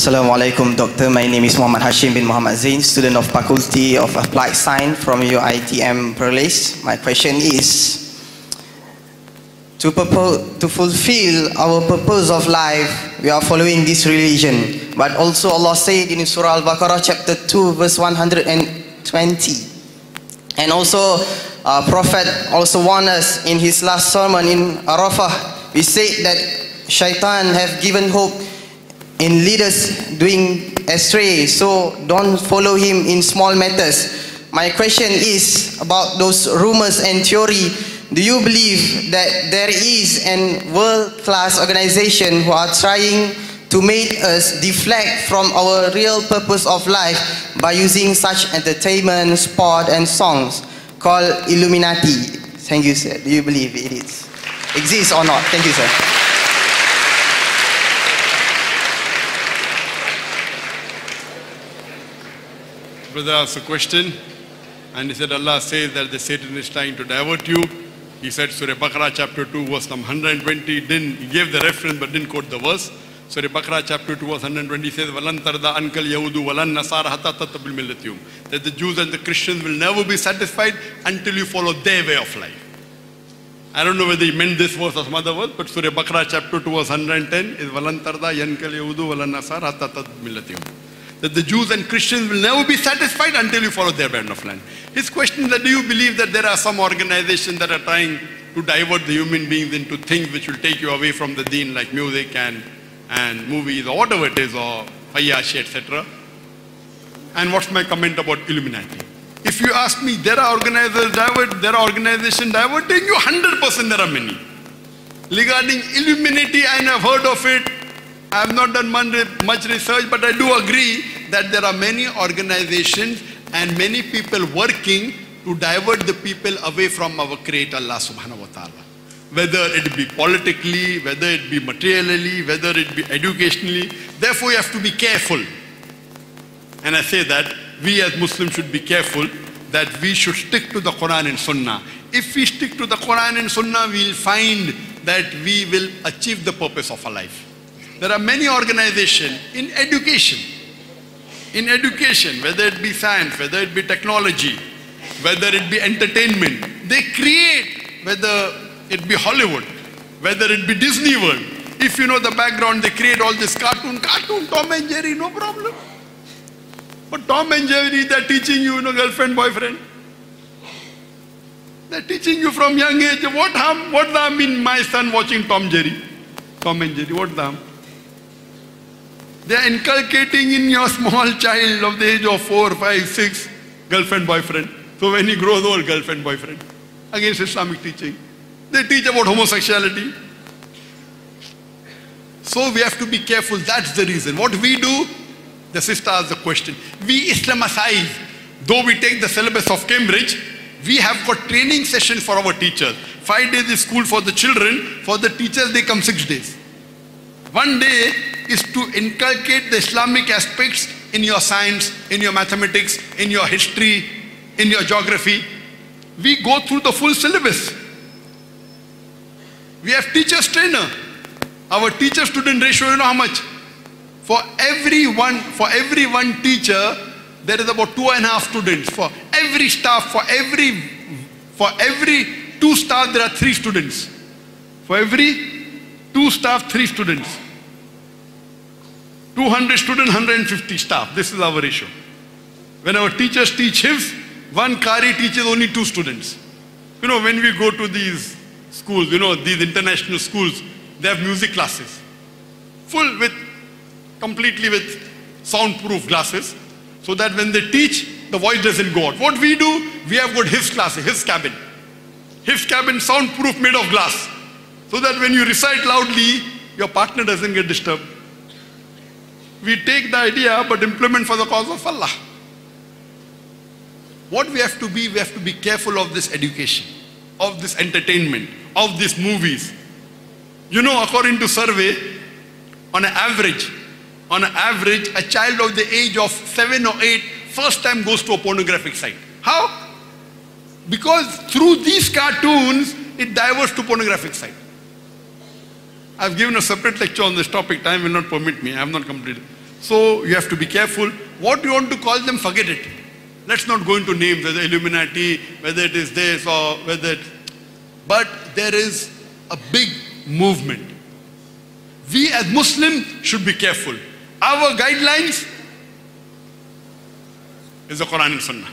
Assalamualaikum, Doctor. My name is Muhammad Hashim bin Muhammad Zain, student of Faculty of Applied Science from UiTM Perlis. My question is, to fulfill our purpose of life, we are following this religion. But also Allah said in Surah Al-Baqarah chapter 2 verse 120. And also Prophet also warned us in his last sermon in Arafah. We said that Shaitan have given hope in leaders doing astray, so don't follow him in small matters. My question is about those rumors and theory. Do you believe that there is an world-class organization who are trying to make us deflect from our real purpose of life by using such entertainment, sport and songs called Illuminati? Thank you, sir. Do you believe it exists or not? Thank you, sir. Brother asked a question and he said Allah says that the Satan is trying to divert you. He said Surah Baqarah chapter 2 verse number 120, he gave the reference but didn't quote the verse. Surah Baqarah chapter 2 verse 120 says Walan tarda ankal yahudu walan nasara hatta tattabil millatiyum, that the Jews and the Christians will never be satisfied until you follow their way of life. I don't know whether he meant this verse or some other verse, but Surah Baqarah chapter 2 verse 110 is Walan tarda yankal yahudu walan nasara hatta tattabil millatiyum, that the Jews and Christians will never be satisfied until you follow their band of land. His question is that do you believe that there are some organizations that are trying to divert the human beings into things which will take you away from the deen, like music and movies or whatever it is, or Ayyashi, etc. And what's my comment about Illuminati? If you ask me, there are organizations diverting you, 100% there are many. Regarding Illuminati, I have heard of it. I have not done much research, but I do agree that there are many organizations and many people working to divert the people away from our Creator Allah subhanahu wa ta'ala. Whether it be politically, whether it be materially, whether it be educationally. Therefore, you have to be careful. And I say that we as Muslims should be careful that we should stick to the Quran and Sunnah. If we stick to the Quran and Sunnah, we will find that we will achieve the purpose of our life. There are many organizations in education, whether it be science, whether it be technology, whether it be entertainment. They create, whether it be Hollywood, whether it be Disney World. If you know the background, they create all this cartoon, Tom and Jerry, no problem. But Tom and Jerry, they're teaching you, girlfriend, boyfriend. They're teaching you from young age. What harm in my son watching Tom and Jerry? What harm? They are inculcating in your small child of the age of 4, 5, 6, girlfriend, boyfriend. So when he grows old, girlfriend, boyfriend. Against Islamic teaching. They teach about homosexuality. So we have to be careful. That's the reason. What we do, the sister asked the question. We Islamicize. Though we take the syllabus of Cambridge, we have got training sessions for our teachers. 5 days is school for the children. For the teachers, they come 6 days. 1 day is to inculcate the Islamic aspects in your science, in your mathematics, in your history, in your geography. We go through the full syllabus. We have teachers trainer. Our teacher-student ratio, you know how much? For every one teacher, there is about 2.5 students. For every staff, for every 2 staff, there are 3 students. For every 2 staff, 3 students. 200 students, 150 staff. This is our ratio. When our teachers teach Hifz, one Qari teaches only 2 students. When we go to these schools, these international schools, they have music classes. Completely with soundproof glasses, so that when they teach, the voice doesn't go out. What we do, we have got Hifz classes, Hifz cabin. Hifz cabin, soundproof, made of glass. So that when you recite loudly, your partner doesn't get disturbed. We take the idea but implement for the cause of Allah. What we have to be careful of this education, of this entertainment, of these movies. According to survey, on an average, a child of the age of 7 or 8 first time goes to a pornographic site. How? Because through these cartoons, it diverts to pornographic site. I've given a separate lecture on this topic. Time will not permit me. I have not completed. So you have to be careful. What you want to call them, forget it. Let's not go into names, whether Illuminati, whether it is this or whether but there is a big movement. We as Muslims should be careful. Our guidelines is the Quran and Sunnah.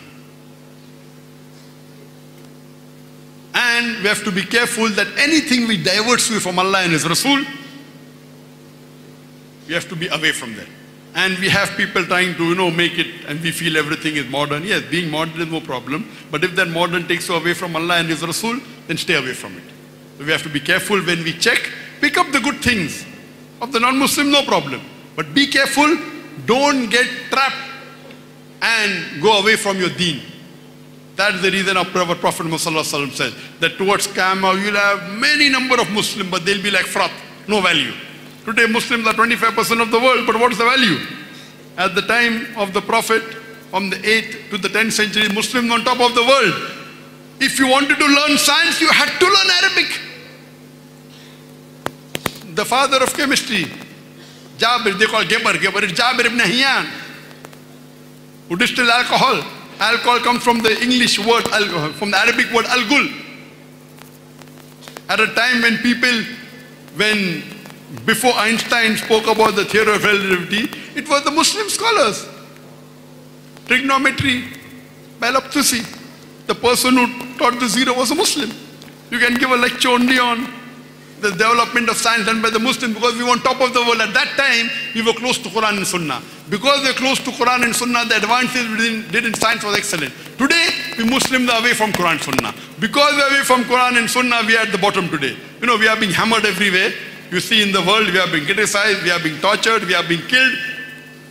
And we have to be careful that anything we diverts you from Allah and His Rasul, we have to be away from that. And we have people trying to, make it, and we feel everything is modern. Yes, being modern is no problem. But if that modern takes you away from Allah and His Rasul, then stay away from it. So we have to be careful when we check. Pick up the good things. Of the non-Muslim, no problem. But be careful. Don't get trapped and go away from your deen. That's the reason our Prophet Muhammad says that towards Qiyamah you'll have many number of Muslims, but they'll be like froth, no value. Today Muslims are 25% of the world, but what's the value? At the time of the Prophet, from the 8th to the 10th century, Muslims on top of the world. If you wanted to learn science, you had to learn Arabic. The father of chemistry, Jabir, they call Geber is Jabir ibn Hayyan, who distilled alcohol. Alcohol comes from the English word alcohol, from the Arabic word al-gul. At a time when before Einstein spoke about the theory of relativity, it was the Muslim scholars. Trigonometry, Balaptusi, the person who taught the zero was a Muslim. You can give a lecture only on the development of science done by the Muslims, because we were on top of the world. At that time, we were close to Quran and Sunnah. Because we were close to Quran and Sunnah, the advances we did in science was excellent. Today, we Muslims are away from Quran and Sunnah. Because we are away from Quran and Sunnah, we are at the bottom today. We are being hammered everywhere. You see in the world, we are being criticized, we are being tortured, we are being killed,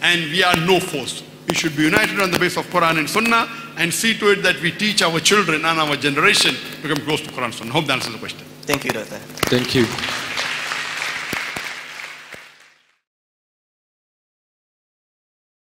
and we are no force. We should be united on the basis of Quran and Sunnah and see to it that we teach our children and our generation to come close to Quran and Sunnah. Hope that answers the question. Thank you, Doctor. Thank you.